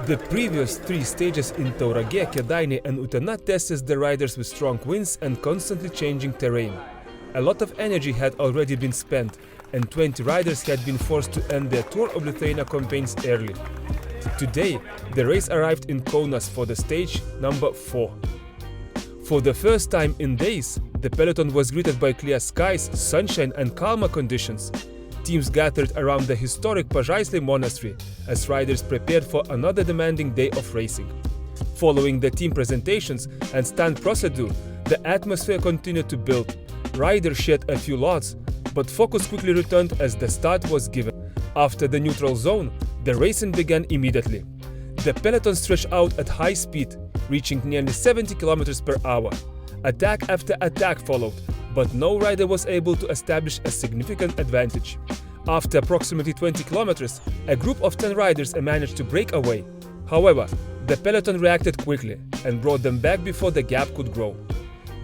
The previous 3 stages in Tauragė, Kėdainiai and Utena tested the riders with strong winds and constantly changing terrain. A lot of energy had already been spent, and 20 riders had been forced to end their Tour of Lithuania campaigns early. Today, the race arrived in Kaunas for the stage number 4. For the first time in days, the peloton was greeted by clear skies, sunshine and calmer conditions. Teams gathered around the historic Pažaislį monastery as riders prepared for another demanding day of racing. Following the team presentations and stand procedure, the atmosphere continued to build. Riders shared a few lots, but focus quickly returned as the start was given. After the neutral zone, the racing began immediately. The peloton stretched out at high speed, reaching nearly 70 km per hour. Attack after attack followed, but no rider was able to establish a significant advantage. After approximately 20 kilometers, a group of 10 riders managed to break away. However, the peloton reacted quickly and brought them back before the gap could grow.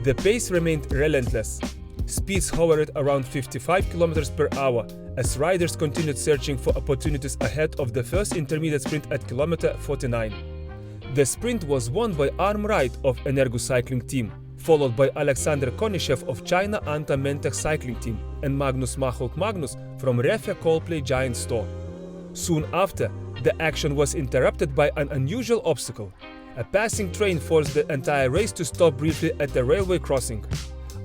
The pace remained relentless. Speeds hovered around 55 km per hour as riders continued searching for opportunities ahead of the first intermediate sprint at kilometer 49. The sprint was won by Arm Right of Energu cycling team, followed by Alexander Konishev of China Anta Mentech cycling team and Magnus Maholt Magnus from Refe Coldplay Giant Store. Soon after, the action was interrupted by an unusual obstacle. A passing train forced the entire race to stop briefly at a railway crossing.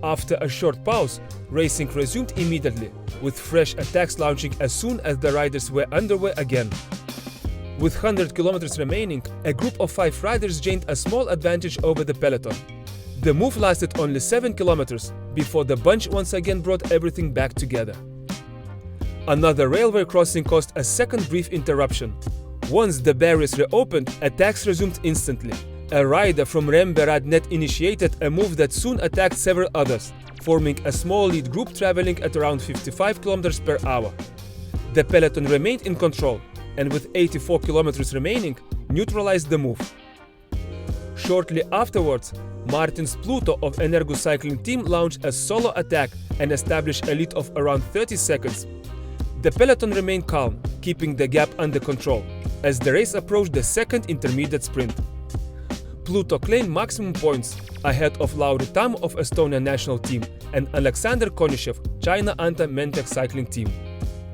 After a short pause, racing resumed immediately, with fresh attacks launching as soon as the riders were underway again. With 100 kilometers remaining, a group of 5 riders gained a small advantage over the peloton. The move lasted only 7 kilometers before the bunch once again brought everything back together. Another railway crossing caused a second brief interruption. Once the barriers reopened, attacks resumed instantly. A rider from Rembe-Radnet initiated a move that soon attacked several others, forming a small lead group traveling at around 55 km per hour. The peloton remained in control, and with 84 km remaining, neutralized the move. Shortly afterwards, Martins Pluto of Energu cycling team launched a solo attack and established a lead of around 30 seconds. The peloton remained calm, keeping the gap under control, as the race approached the second intermediate sprint. Pluto claimed maximum points ahead of Lauri Tam of Estonia national team and Alexander Konishev, China Anta Mentech cycling team.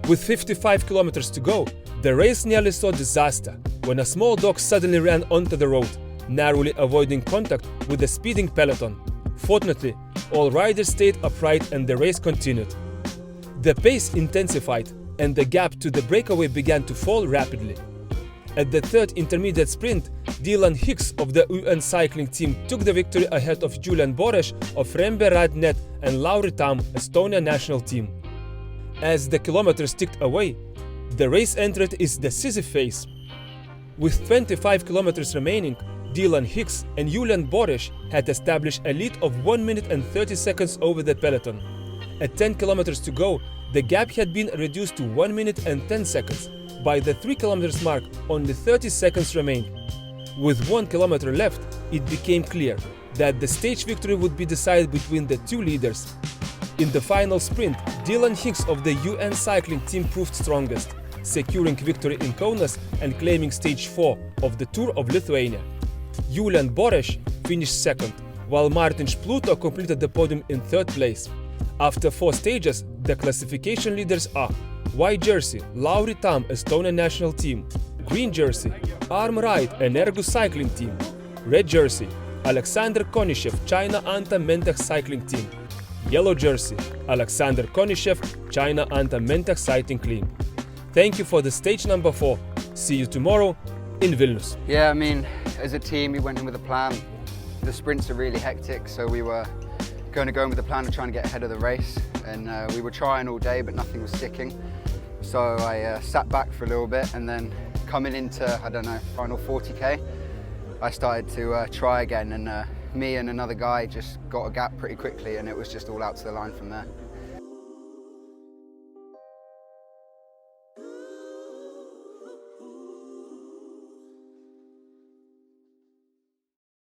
With 55 kilometers to go, the race nearly saw disaster when a small dog suddenly ran onto the road, narrowly avoiding contact with the speeding peloton. Fortunately, all riders stayed upright and the race continued. The pace intensified and the gap to the breakaway began to fall rapidly. At the third intermediate sprint, Dylan Hicks of the UN cycling team took the victory ahead of Julian Boresh of Rembe-Radnet and Lauri Tam, Estonia national team. As the kilometers ticked away, the race entered its decisive phase. With 25 kilometers remaining, Dylan Hicks and Julian Boresh had established a lead of 1 minute and 30 seconds over the peloton. At 10 kilometers to go, the gap had been reduced to 1 minute and 10 seconds. By the 3 kilometers mark, only 30 seconds remained. With 1 kilometer left, it became clear that the stage victory would be decided between the 2 leaders. In the final sprint, Dylan Hicks of the UN cycling team proved strongest, securing victory in Kaunas and claiming stage 4 of the Tour of Lithuania. Julian Boresh finished second, while Martins Pluto completed the podium in third place. After 4 stages, the classification leaders are White jersey, Lauri Tam, Estonia national team. Green jersey, Arm Right, Energu cycling team. Red jersey, Alexander Konishev, China Anta Mentech cycling team. Yellow jersey, Alexander Konishev, China Anta Mentech cycling team. Thank you for the stage number 4. See you tomorrow in Vilnius. Yeah, I mean, as a team, we went in with a plan. The sprints are really hectic, so we were going to go in with a plan of trying to get ahead of the race. And we were trying all day, but nothing was sticking. So I sat back for a little bit, and then coming into, I don't know, final 40k, I started to try again, and me and another guy just got a gap pretty quickly, and it was just all out to the line from there.